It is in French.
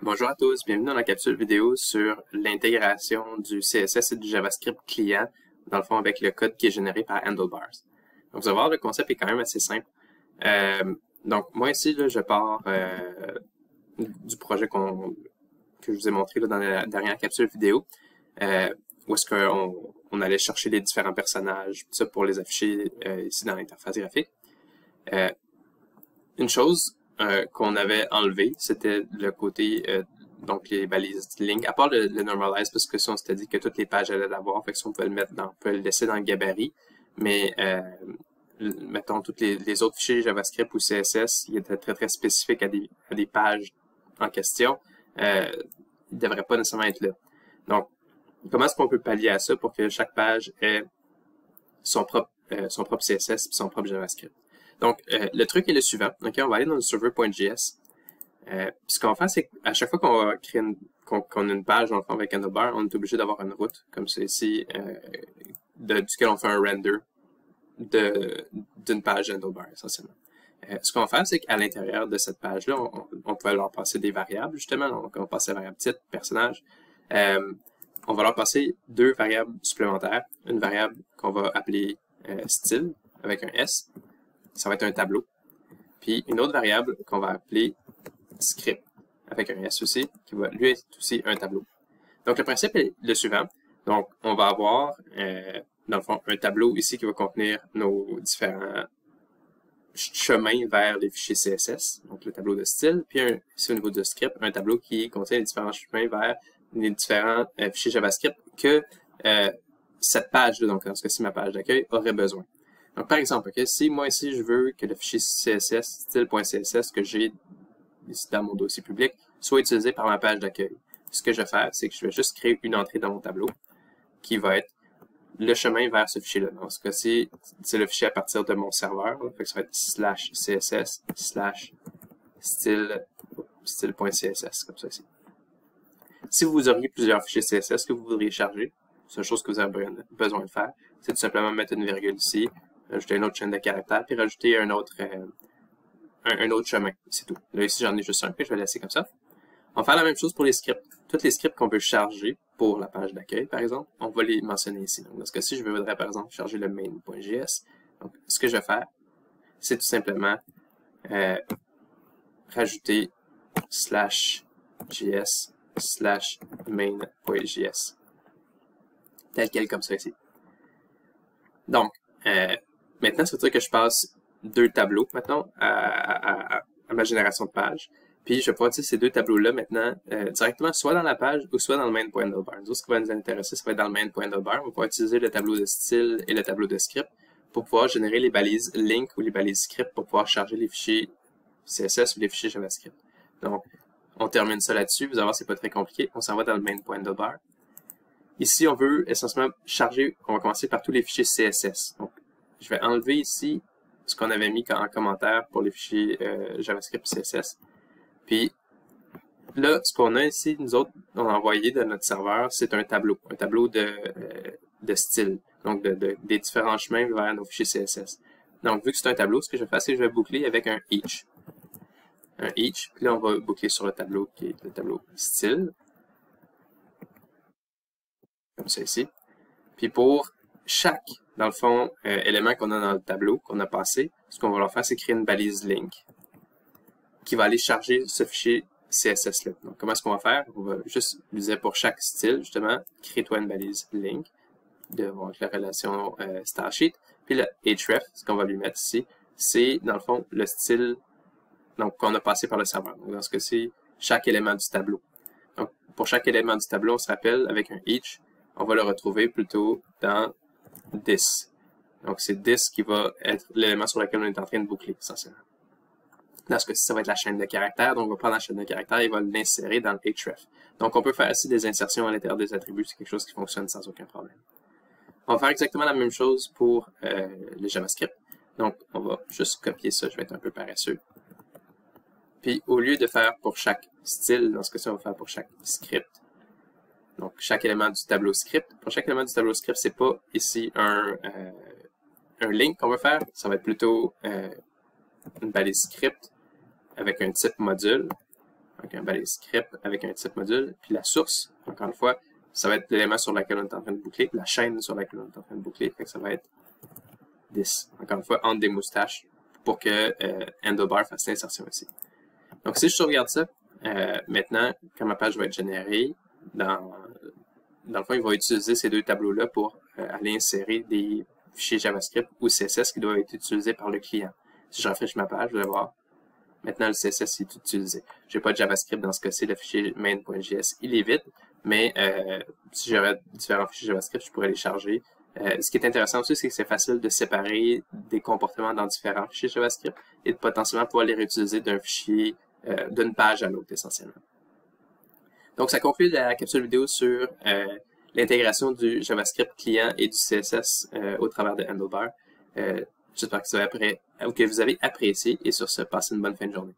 Bonjour à tous, bienvenue dans la capsule vidéo sur l'intégration du CSS et du JavaScript client, dans le fond avec le code qui est généré par Handlebars. Donc vous allez voir, le concept est quand même assez simple. Donc moi ici, là, je pars du projet que je vous ai montré là, dans la dernière capsule vidéo, où est-ce qu'on allait chercher les différents personnages, tout ça pour les afficher ici dans l'interface graphique. Une chose qu'on avait enlevé, c'était le côté, donc les balises link, à part le normalize, parce que ça, on s'était dit que toutes les pages allaient l'avoir, fait que ça, on pouvait on peut le laisser dans le gabarit, mais mettons, tous les autres fichiers JavaScript ou CSS, ils étaient très spécifiques à des pages en question, ils ne devraient pas nécessairement être là. Donc, comment est-ce qu'on peut pallier à ça pour que chaque page ait son propre CSS et son propre JavaScript? Donc, le truc est le suivant. Okay, on va aller dans le server.js. Ce qu'on va faire, c'est qu'à chaque fois qu'on va créer qu'on a une page dans le fond avec Handlebar, on est obligé d'avoir une route, comme ceci, duquel on fait un render d'une page Handlebar, essentiellement. Ce qu'on va faire, c'est qu'à l'intérieur de cette page-là, on peut leur passer des variables, justement. Donc, on va passer la variable titre, personnage. On va leur passer deux variables supplémentaires. Une variable qu'on va appeler style, avec un S. Ça va être un tableau. Puis une autre variable qu'on va appeler script, avec un S aussi, qui va lui être aussi un tableau. Donc le principe est le suivant. Donc on va avoir, dans le fond, un tableau ici qui va contenir nos différents chemins vers les fichiers CSS, donc le tableau de style, puis ici au niveau du script, un tableau qui contient les différents chemins vers les différents fichiers JavaScript que cette page-là, donc dans ce cas-ci ma page d'accueil, aurait besoin. Donc, par exemple, okay, si moi ici, je veux que le fichier CSS, style.css que j'ai ici dans mon dossier public, soit utilisé par ma page d'accueil. Ce que je vais faire, c'est que je vais juste créer une entrée dans mon tableau qui va être le chemin vers ce fichier-là. Dans ce cas-ci, c'est le fichier à partir de mon serveur. Là, fait que ça va être /css style.css, comme ça ici. Si vous auriez plusieurs fichiers CSS que vous voudriez charger, c'est une chose que vous avez besoin de faire, c'est tout simplement mettre une virgule ici, rajouter une autre chaîne de caractères, puis rajouter un autre chemin. C'est tout. Là, ici, j'en ai juste un, puis je vais laisser comme ça. On va faire la même chose pour les scripts. Tous les scripts qu'on veut charger pour la page d'accueil, par exemple, on va les mentionner ici. Donc, dans ce cas-ci, je voudrais, par exemple, charger le main.js. Donc, ce que je vais faire, c'est tout simplement rajouter /js/main.js. Tel quel, comme ça ici. Donc, maintenant, ça veut dire que je passe deux tableaux, maintenant, à ma génération de page. Puis, je vais pouvoir utiliser ces deux tableaux-là, maintenant, directement, soit dans la page ou soit dans le main.handlebar. Nous, ce qui va nous intéresser, ça va être dans le main.handlebar. On va pouvoir utiliser le tableau de style et le tableau de script pour pouvoir générer les balises link ou les balises script pour pouvoir charger les fichiers CSS ou les fichiers JavaScript. Donc, on termine ça là-dessus. Vous allez voir, c'est pas très compliqué. On s'en va dans le main.handlebar. Ici, on veut essentiellement charger, on va commencer par tous les fichiers CSS. Donc, je vais enlever ici ce qu'on avait mis en commentaire pour les fichiers JavaScript et CSS. Puis, là, ce qu'on a ici, nous autres, on a envoyé de notre serveur, c'est un tableau de style, donc des différents chemins vers nos fichiers CSS. Donc, vu que c'est un tableau, ce que je vais faire, c'est que je vais boucler avec un each. Un each, puis là, on va boucler sur le tableau qui est le tableau style. Comme ça ici. Puis pour chaque, dans le fond, élément qu'on a dans le tableau, qu'on a passé, ce qu'on va leur faire, c'est créer une balise link qui va aller charger ce fichier CSS-là. Donc, comment est-ce qu'on va faire? On va juste utiliser pour chaque style, justement, crée-toi une balise link de la relation Stylesheet. Puis le href, ce qu'on va lui mettre ici, c'est, dans le fond, le style qu'on a passé par le serveur. Donc, dans ce cas-ci, chaque élément du tableau. Donc, pour chaque élément du tableau, on se rappelle, avec un each, on va le retrouver plutôt dans this. Donc, c'est this qui va être l'élément sur lequel on est en train de boucler, essentiellement. Dans ce cas-ci, ça va être la chaîne de caractères. Donc, on va prendre la chaîne de caractères et on va l'insérer dans le href. Donc, on peut faire aussi des insertions à l'intérieur des attributs. C'est quelque chose qui fonctionne sans aucun problème. On va faire exactement la même chose pour le JavaScript. Donc, on va juste copier ça. Je vais être un peu paresseux. Puis, au lieu de faire pour chaque style, dans ce cas-ci, on va faire pour chaque script. Donc, chaque élément du tableau script. Pour chaque élément du tableau script, c'est pas ici un link qu'on va faire. Ça va être plutôt une balise script avec un type module. donc un balise script avec un type module, puis la source, encore une fois, ça va être l'élément sur lequel on est en train de boucler, la chaîne sur laquelle on est en train de boucler, fait que ça va être this, encore une fois, entre des moustaches, pour que Handlebar fasse l'insertion ici. Donc si je sauvegarde ça, maintenant, quand ma page va être générée, dans le fond, il va utiliser ces deux tableaux-là pour aller insérer des fichiers JavaScript ou CSS qui doivent être utilisés par le client. Si je rafraîchis ma page, vous allez voir, maintenant le CSS est utilisé. Je n'ai pas de JavaScript dans ce cas-ci, le fichier main.js, il est vide, mais si j'aurais différents fichiers JavaScript, je pourrais les charger. Ce qui est intéressant aussi, c'est que c'est facile de séparer des comportements dans différents fichiers JavaScript et de potentiellement pouvoir les réutiliser d'un fichier, d'une page à l'autre essentiellement. Donc, ça conclut la capsule vidéo sur l'intégration du JavaScript client et du CSS au travers de Handlebar. J'espère que vous avez apprécié et sur ce, passez une bonne fin de journée.